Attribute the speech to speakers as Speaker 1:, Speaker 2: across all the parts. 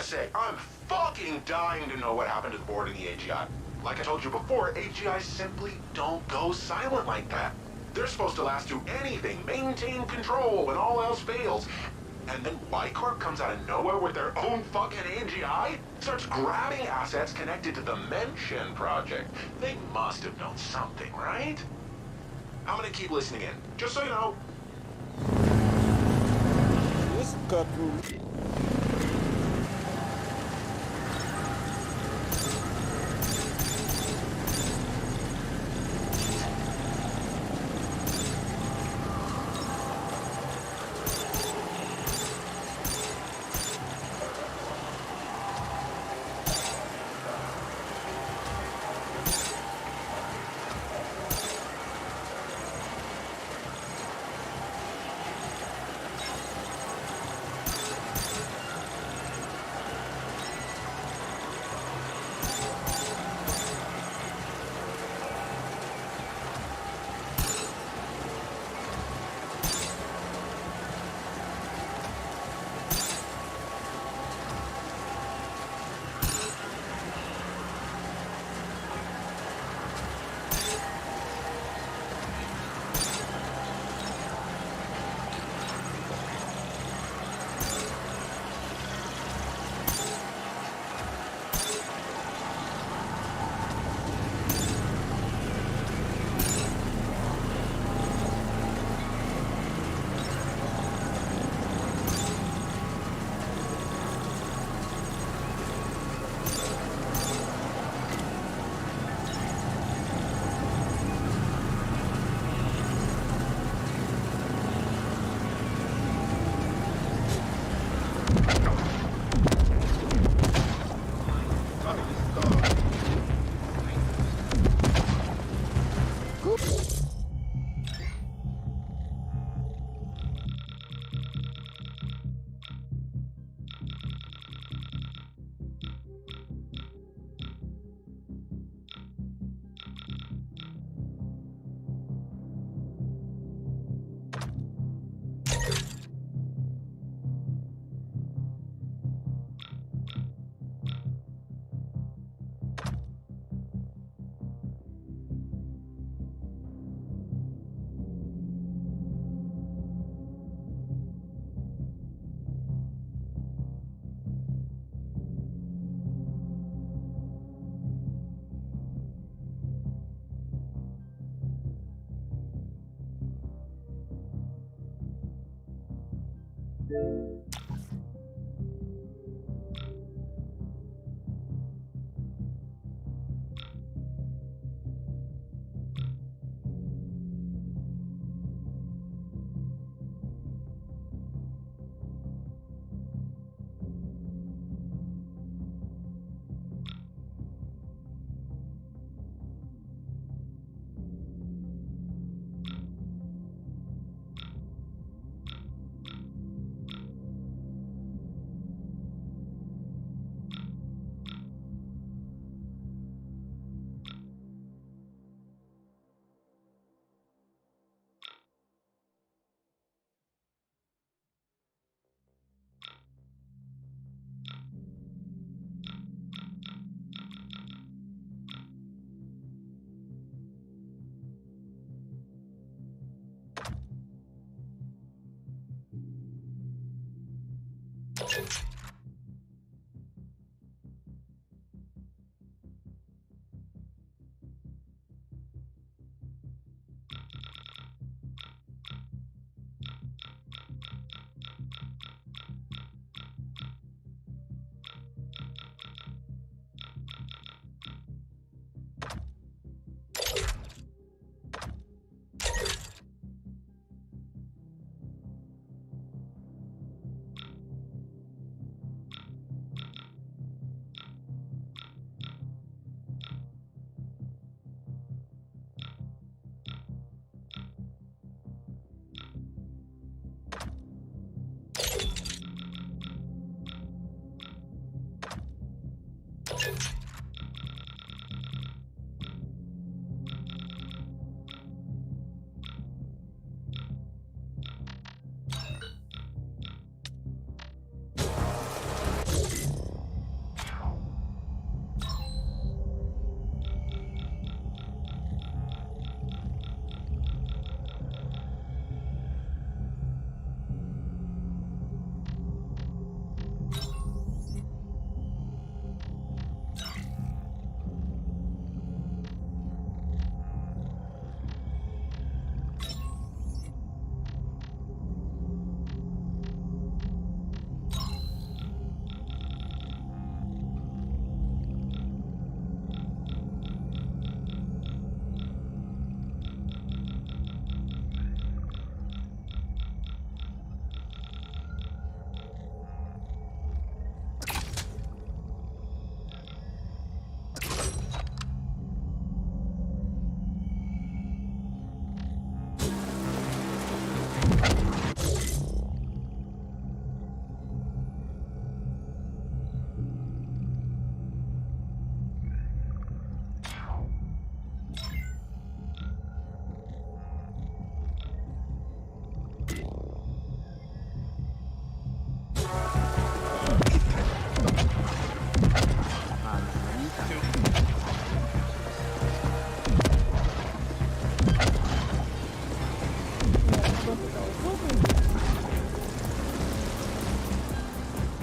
Speaker 1: say, I'm fucking dying to know what happened to the board in the AGI. Like I told you before, AGIs simply don't go silent like that. They're supposed to last through anything, maintain control when all else fails. And then Y-Corp comes out of nowhere with their own fucking AGI? Starts grabbing assets connected to the Mention project. They must have known something, right? I'm gonna keep listening in, just so you know.
Speaker 2: This cut room.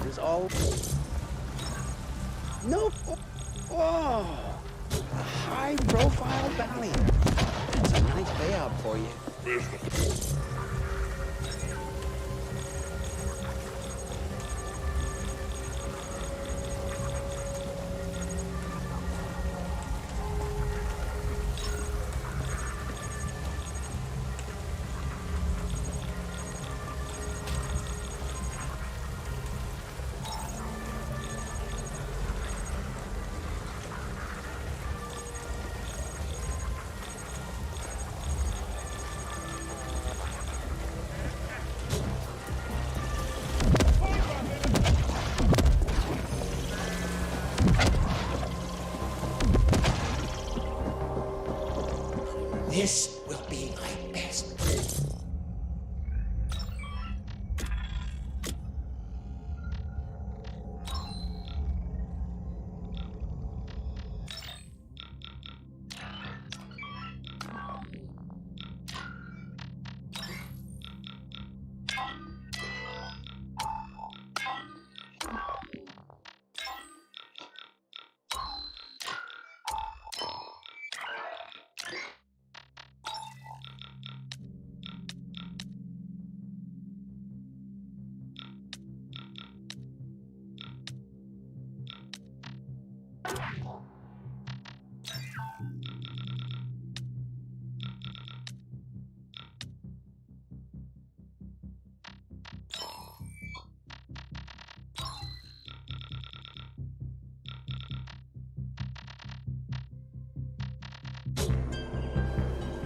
Speaker 3: Is all. No. Whoa. A high-profile bounty. That's a nice payout for you. This will be my best.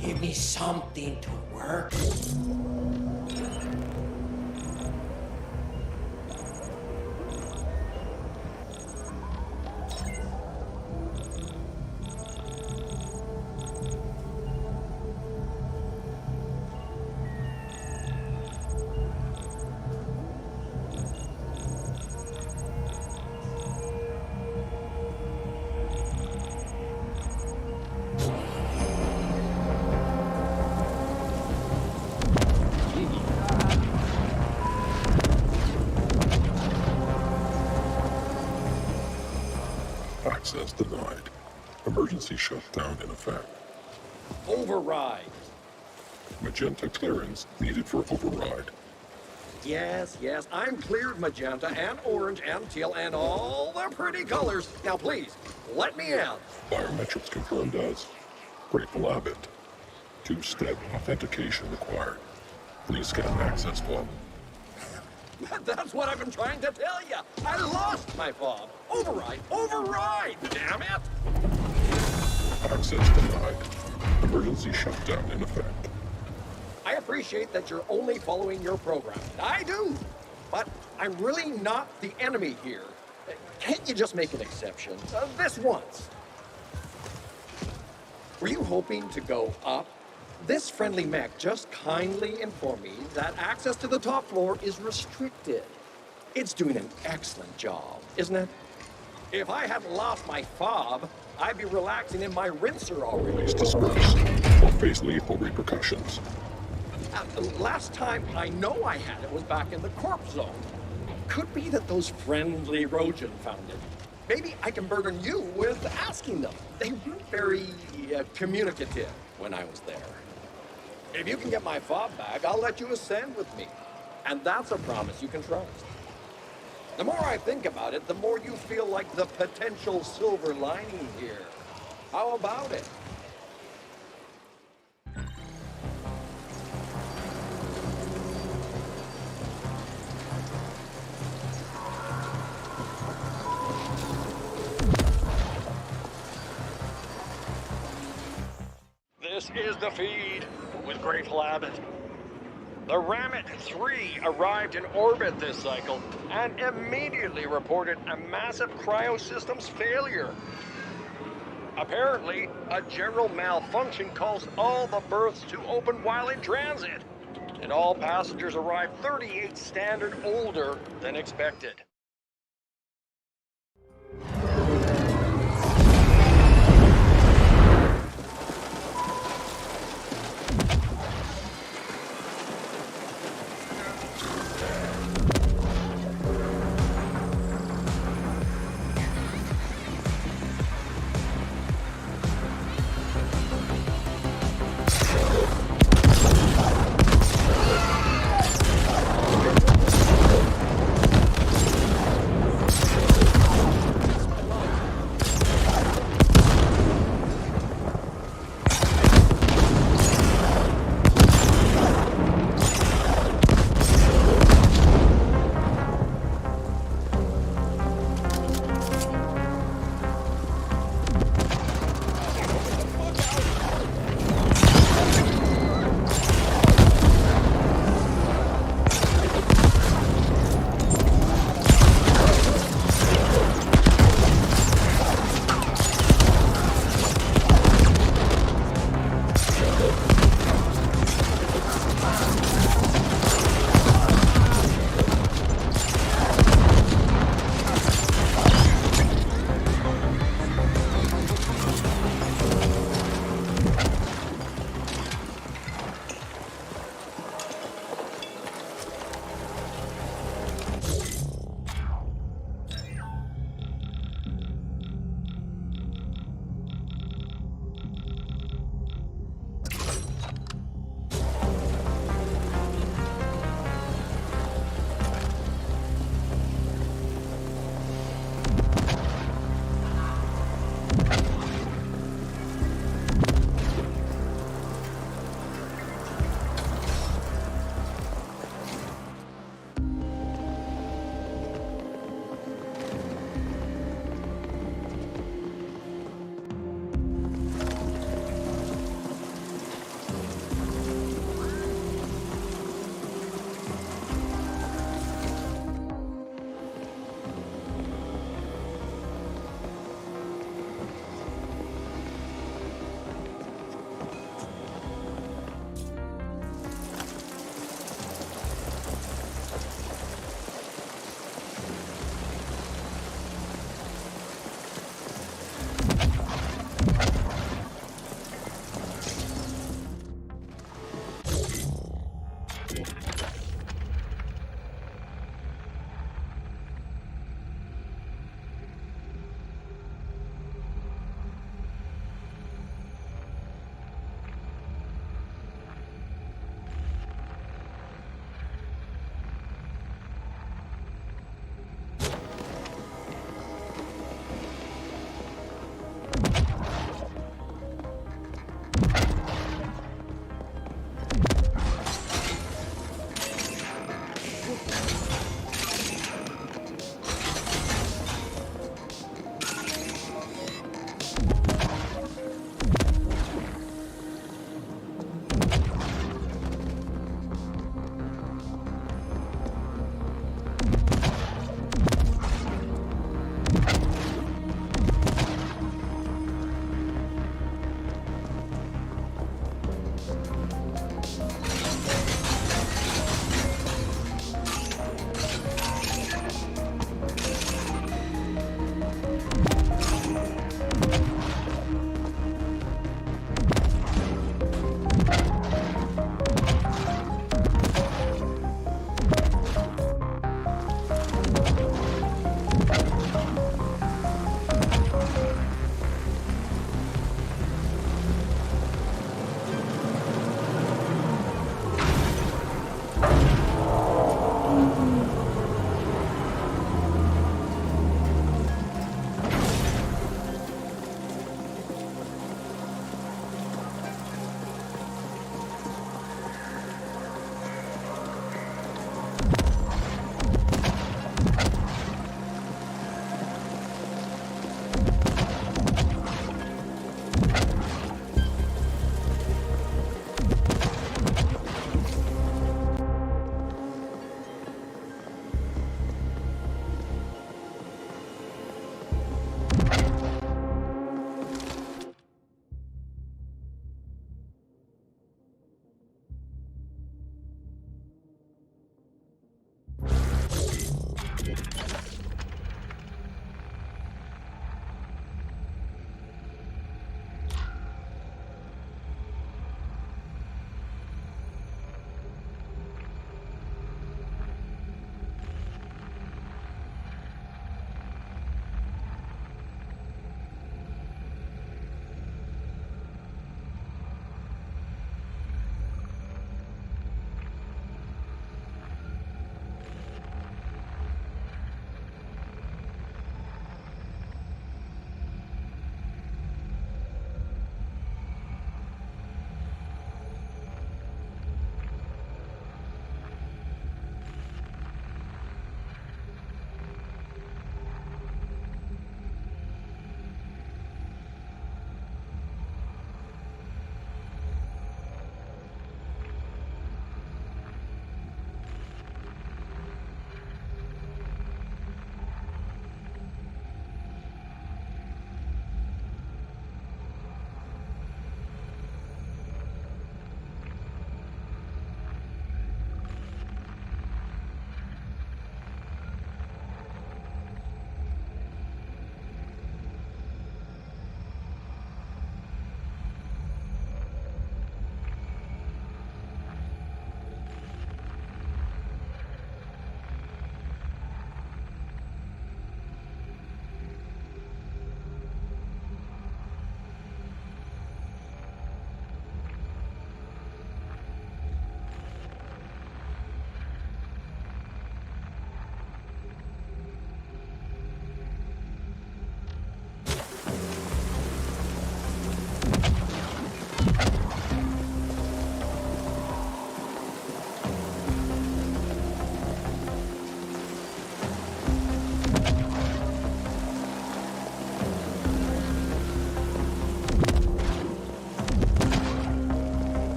Speaker 3: Give me something to work.
Speaker 4: Access denied. Emergency shutdown in effect.
Speaker 5: Override.
Speaker 4: Magenta clearance needed for override.
Speaker 5: Yes, I'm cleared magenta and orange and teal and all the pretty colors. Now please, let me out.
Speaker 4: Biometrics confirmed as Grateful Abbott. Two-step authentication required. Please scan access fob.
Speaker 5: That's what I've been trying to tell you. I lost my fob. Override, damn it.
Speaker 4: Access denied. Emergency shutdown in effect.
Speaker 5: I appreciate that you're only following your program. I do. But I'm really not the enemy here. Can't you just make an exception? This once. Were you hoping to go up? This friendly mech just kindly informed me that access to the top floor is restricted. It's doing an excellent job, isn't it? If I hadn't lost my fob, I'd be relaxing in my rinser already.
Speaker 4: Please disperse or face lethal repercussions.
Speaker 5: Last time I know I had it was back in the corp zone. Could be that those friendly Rojan found it. Maybe I can burden you with asking them. They weren't very communicative when I was there. If you can get my fob back, I'll let you ascend with me. And that's a promise you can trust. The more I think about it, the more you feel like the potential silver lining here. How about it? This is the feed with Grateful Abbott. The Rammet 3 arrived in orbit this cycle and immediately reported a massive cryosystems failure. Apparently, a general malfunction caused all the berths to open while in transit. and all passengers arrived 38 standard older than expected.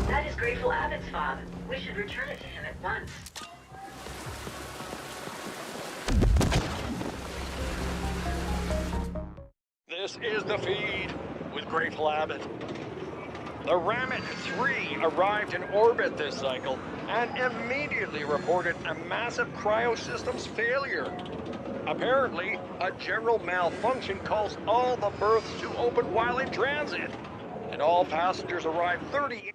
Speaker 6: That is Grateful Abbott's fob. We should return it to him at once.
Speaker 5: This is the feed with Grateful Abbott. The Ramit 3 arrived in orbit this cycle and immediately reported a massive cryosystems failure. Apparently, a general malfunction caused all the berths to open while in transit, and all passengers arrived 30.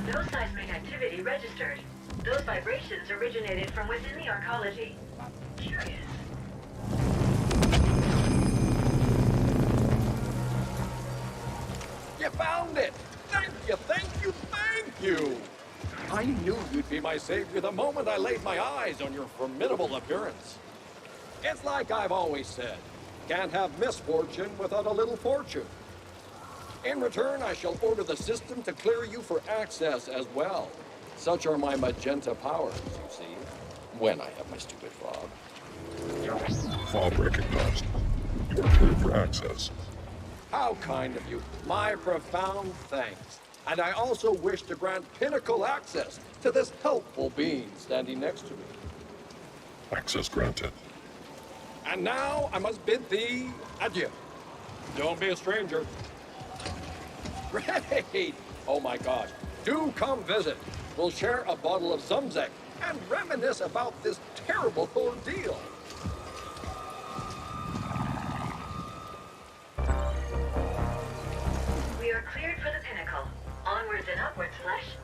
Speaker 6: No seismic activity registered. Those vibrations originated from within the arcology. Curious.
Speaker 5: You found it! Thank you, thank you, thank you! I knew you'd be my savior the moment I laid my eyes on your formidable appearance. It's like I've always said, can't have misfortune without a little fortune. In return, I shall order the system to clear you for access as well. Such are my magenta powers, you see, when I have my stupid fob.
Speaker 4: Fob recognized. You are cleared for access.
Speaker 5: How kind of you. My profound thanks. And I also wish to grant pinnacle access to this helpful being standing next to me.
Speaker 4: Access granted.
Speaker 5: And now I must bid thee adieu. Don't be a stranger. Great! Oh my gosh. Do come visit. We'll share a bottle of Zumzek and reminisce about this terrible ordeal.
Speaker 6: We are cleared for the pinnacle. Onwards and upwards, Flesh.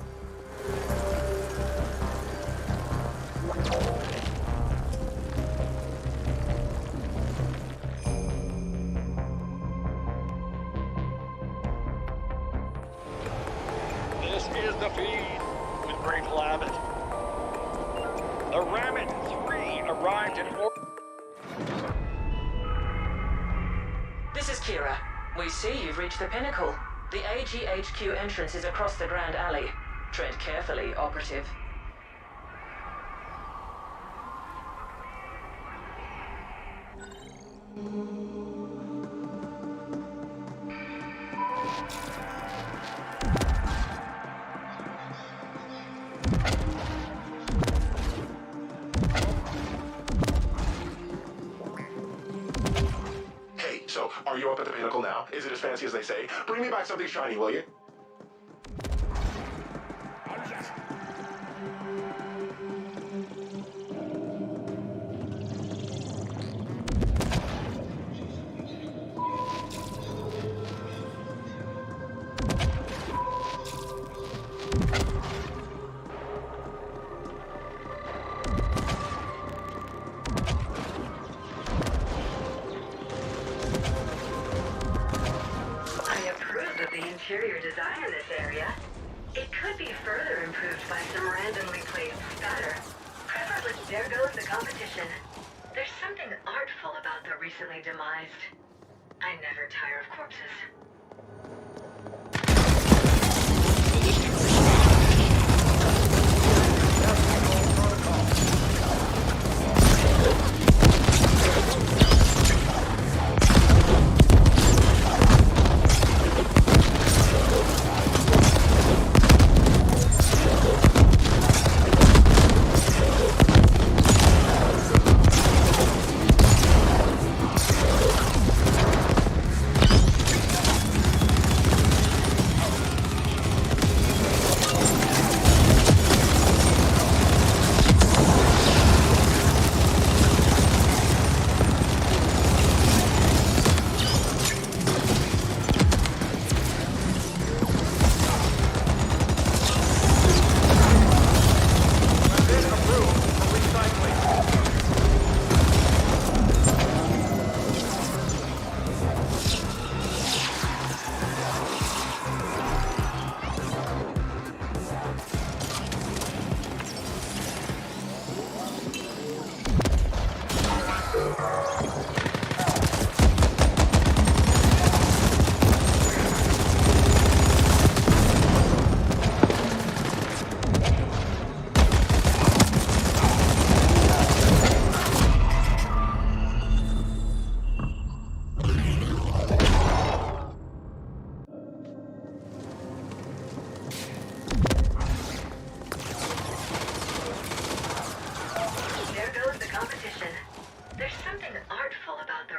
Speaker 5: This is the feed with Grateful Abbott. The Ramit 3 arrived in
Speaker 7: This is Kira. We see you've reached the pinnacle. The AGHQ entrance is across the Grand Alley. Tread carefully, Operative.
Speaker 1: Hey, so, are you up at the pinnacle now? Is it as fancy as they say? Bring me back something shiny, will you?
Speaker 6: interior design in this area. It could be further improved by some randomly placed spatter. Preferably, there goes the competition. There's something artful about the recently demised. I never tire of corpses.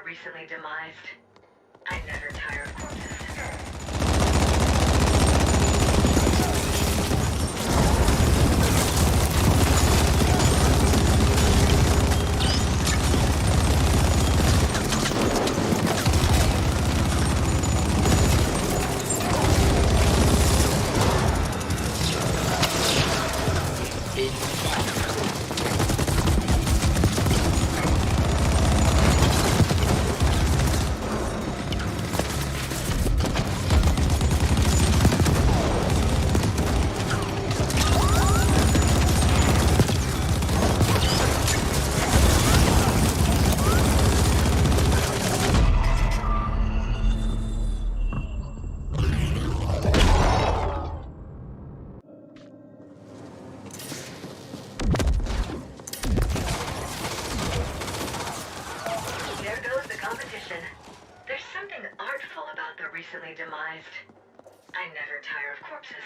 Speaker 6: Recently demised. I never tire of corpses. There's something artful about the recently demised. I never tire of corpses.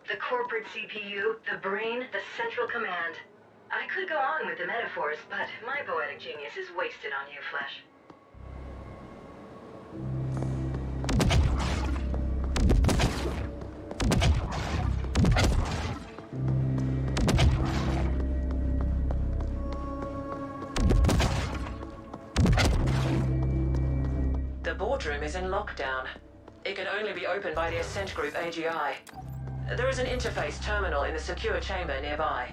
Speaker 6: The corporate CPU, the brain, the central command. I could go on with the metaphors, but my poetic genius is wasted on you, Flesh.
Speaker 7: The boardroom is in lockdown. It can only be opened by the Ascent Group AGI. There is an interface terminal in the secure chamber nearby.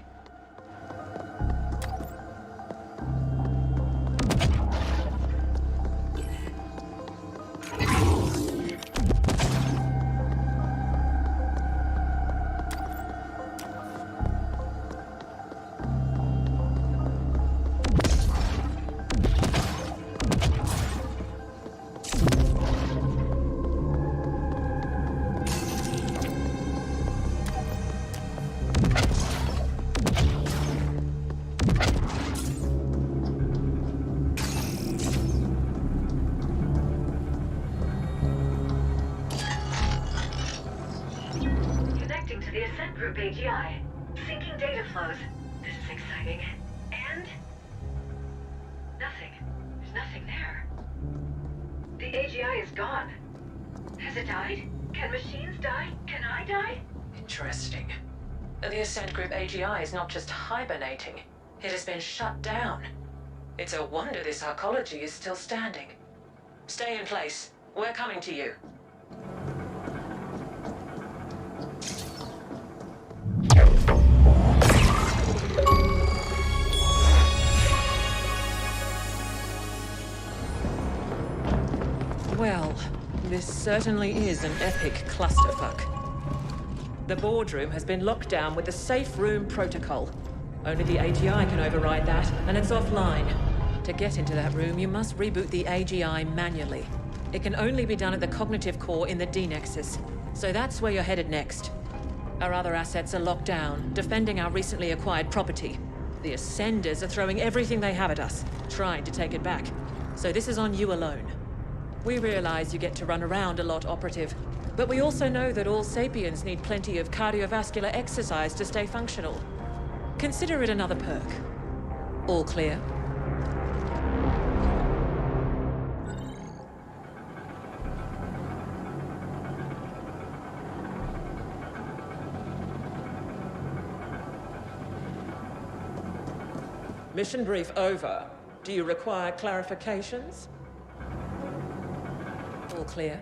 Speaker 6: Connecting to the Ascent Group AGI. Syncing data flows. This is exciting. And... nothing. There's nothing there. The AGI is gone. Has it died? Can machines die? Can I die?
Speaker 7: Interesting. The Ascent Group AGI is not just hibernating. It has been shut down. It's a wonder this arcology is still standing. Stay in place. We're coming to you. Well, this certainly is an epic clusterfuck. The boardroom has been locked down with the safe room protocol. Only the AGI can override that, and it's offline. To get into that room, you must reboot the AGI manually. It can only be done at the cognitive core in the D-Nexus, so that's where you're headed next. Our other assets are locked down, defending our recently acquired property. The Ascenders are throwing everything they have at us, trying to take it back. So this is on you alone. We realize you get to run around a lot, Operative, but we also know that all sapiens need plenty of cardiovascular exercise to stay functional. Consider it another perk. All clear? Mission brief over. Do you require clarifications? All clear?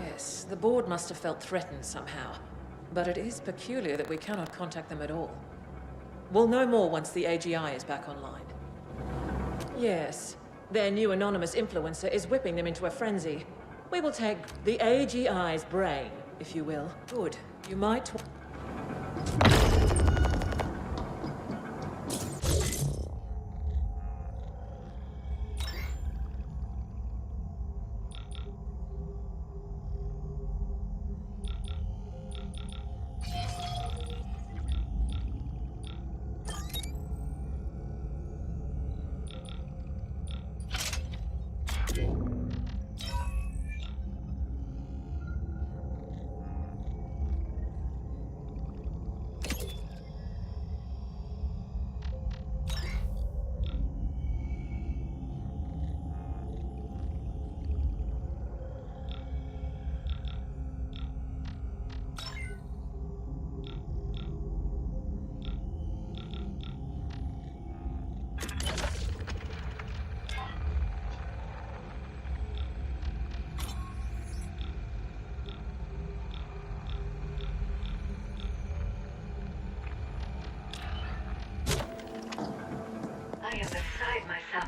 Speaker 7: Yes, the board must have felt threatened somehow. But it is peculiar that we cannot contact them at all. We'll know more once the AGI is back online. Yes, their new anonymous influencer is whipping them into a frenzy. We will take the AGI's brain, if you will. Good. You might...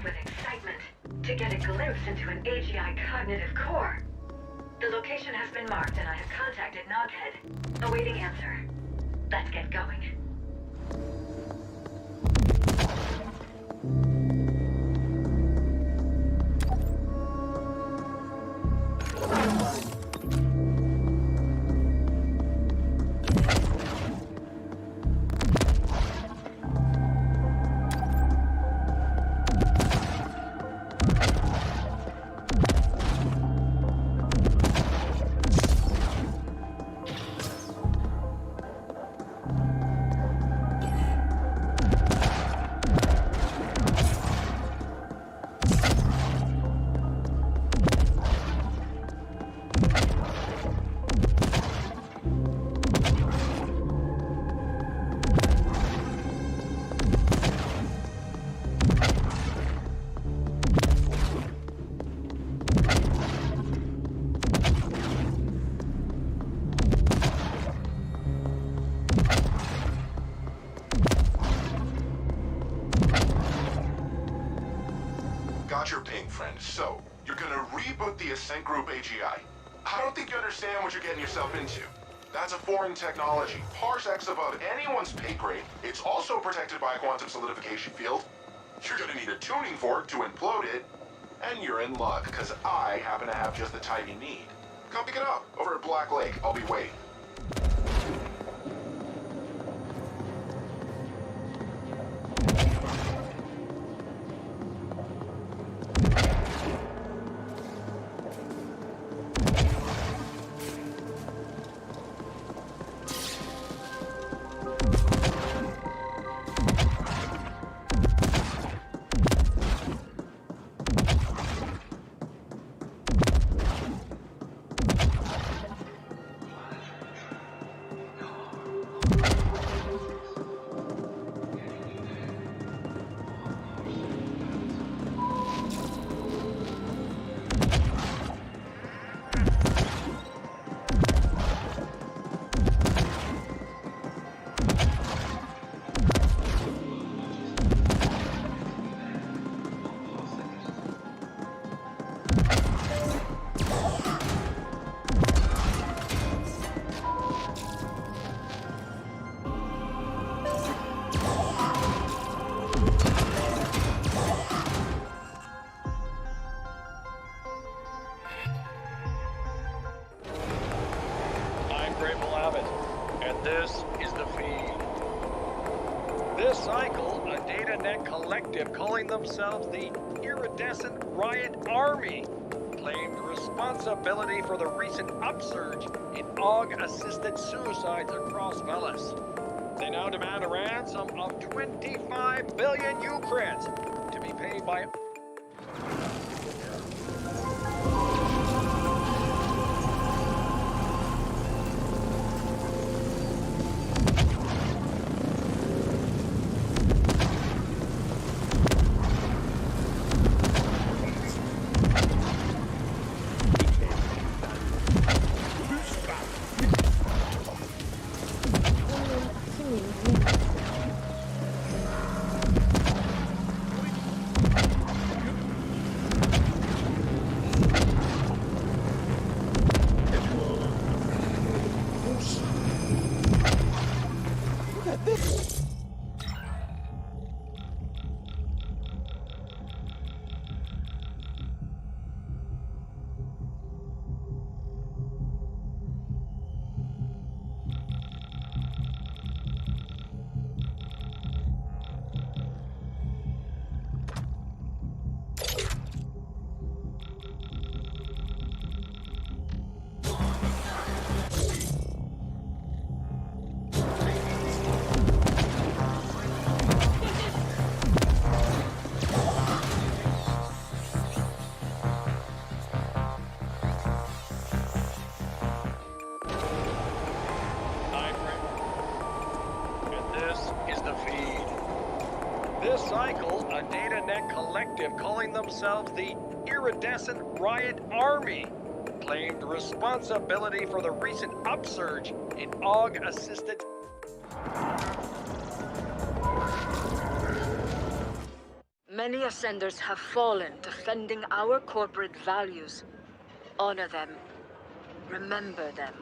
Speaker 6: With excitement to get a glimpse into an AGI cognitive core. The location has been marked and I have contacted Noghead. Awaiting answer. Let's get going.
Speaker 1: friend. So, you're gonna reboot the Ascent Group AGI. I don't think you understand what you're getting yourself into. That's a foreign technology, parsecs above anyone's pay grade. It's also protected by a quantum solidification field. You're gonna need a tuning fork to implode it. And you're in luck, because I happen to have just the type you need. Come pick it up, over at Black Lake. I'll be waiting.
Speaker 5: This is the feed. This cycle, a data net collective calling themselves the Iridescent Riot Army claimed responsibility for the recent upsurge in AUG-assisted suicides across Velis. They now demand a ransom of 25 billion Ukraines to be paid by... Cycle, a data net collective calling themselves the Iridescent Riot Army, claimed responsibility for the recent upsurge in AUG-assisted...
Speaker 6: Many Ascenders have fallen defending our corporate values. Honor them. Remember them.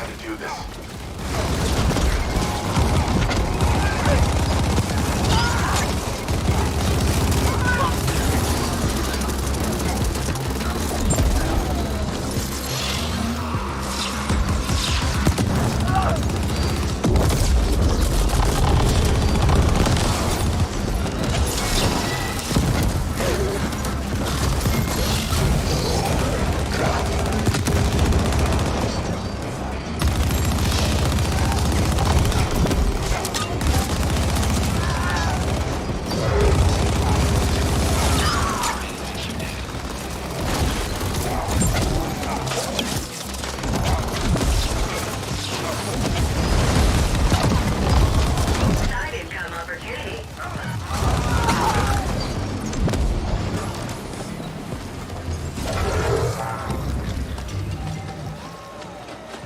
Speaker 1: had to do this.
Speaker 6: Side income opportunity.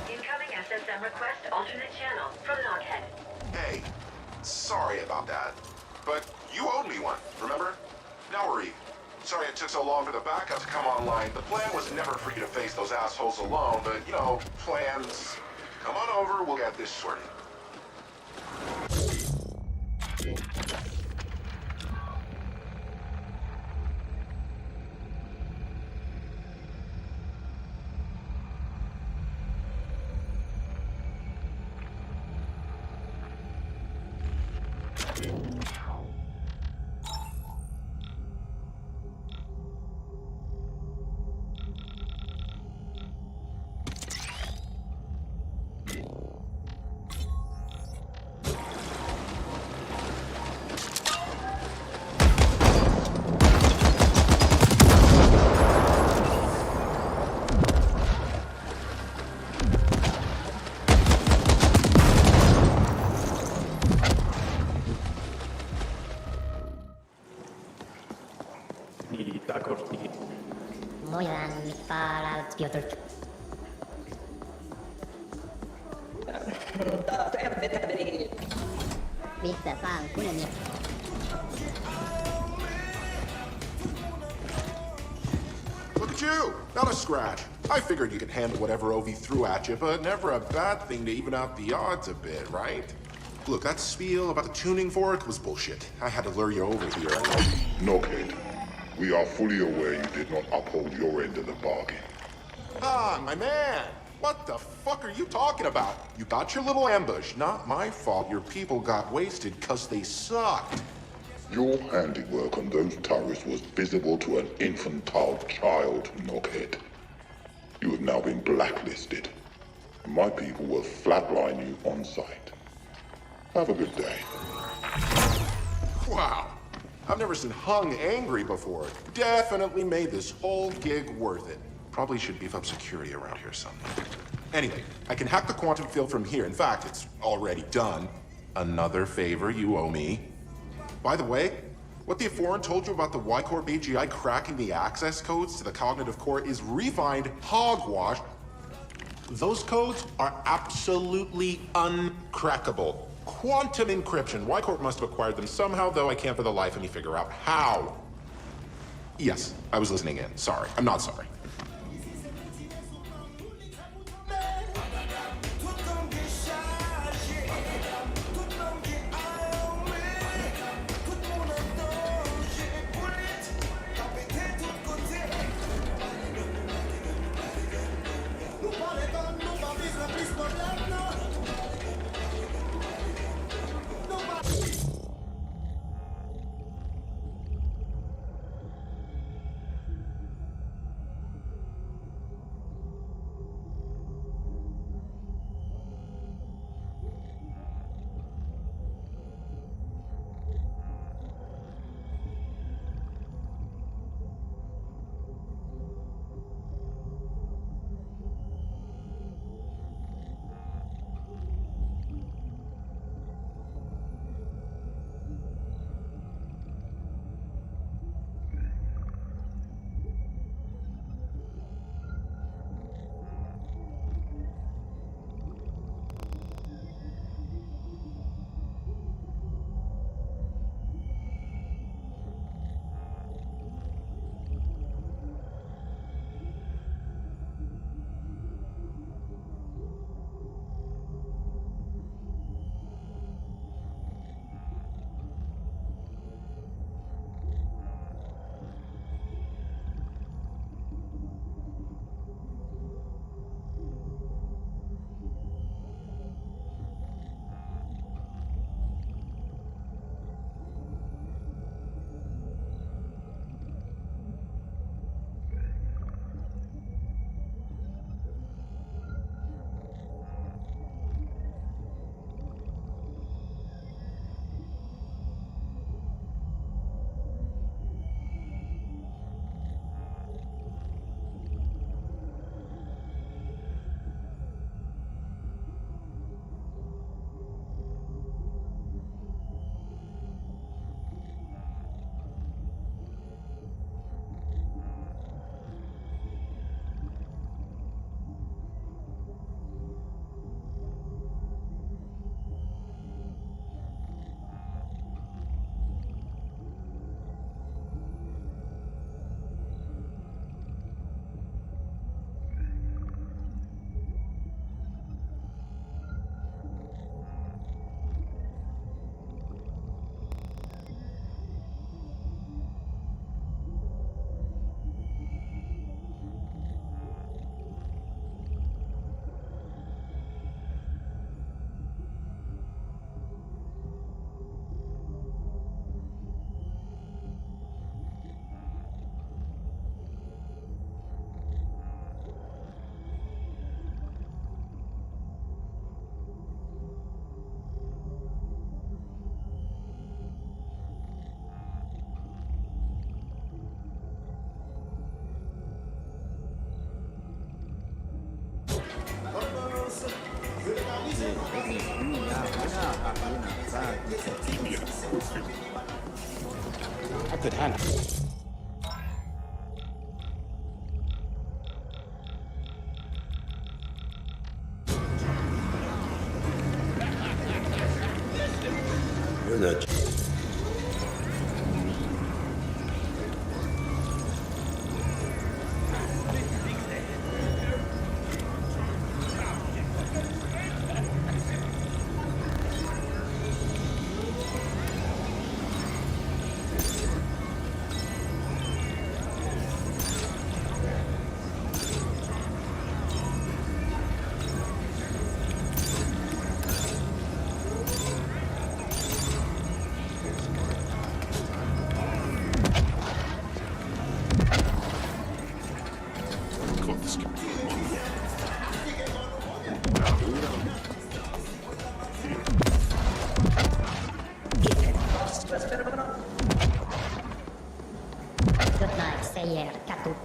Speaker 6: Incoming SSM request alternate channel from Knockhead.
Speaker 1: Hey, sorry about that. But you owed me one, remember? Now we're even. Sorry it took so long for the backup to come online. The plan was never for you to face those assholes alone, but, you know, plans. Come on over, we'll get this sorted.
Speaker 8: Mojan para Piotr. Vista fan, kuuleme.
Speaker 1: Look at you! Not a scratch. I figured you could handle whatever OV threw at you, but never a bad thing to even out the odds a bit, right? Look, that spiel about the tuning fork was bullshit. I had to lure you over here.
Speaker 4: Knockhead, we are fully aware you did not uphold your end of the bargain.
Speaker 1: Ah, my man! What the fuck are you talking about? You got your little ambush. Not my fault your people got wasted because they sucked.
Speaker 4: Your handiwork on those turrets was visible to an infantile child, Knockhead. You have now been blacklisted. My people will flatline you on sight. Have a good day.
Speaker 1: Wow. I've never seen Hung angry before. Definitely made this whole gig worth it. Probably should beef up security around here somewhere. Anyway, I can hack the quantum field from here. In fact, it's already done. Another favor you owe me. By the way, what the Foreign told you about the Y-Corp AGI cracking the access codes to the cognitive core is refined hogwash. Those codes are absolutely uncrackable. Quantum encryption. Y-Corp must have acquired them somehow, though I can't for the life of me figure out how. Yes, I was listening in. Sorry. I'm not sorry.
Speaker 3: I could handle.
Speaker 9: You're not.
Speaker 8: Good night, Sayer Katut.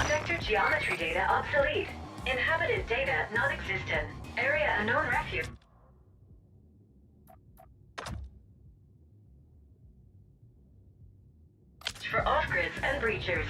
Speaker 6: Sector geometry data obsolete. Inhabited data non-existent. Area unknown refuge. For off-grids and breachers.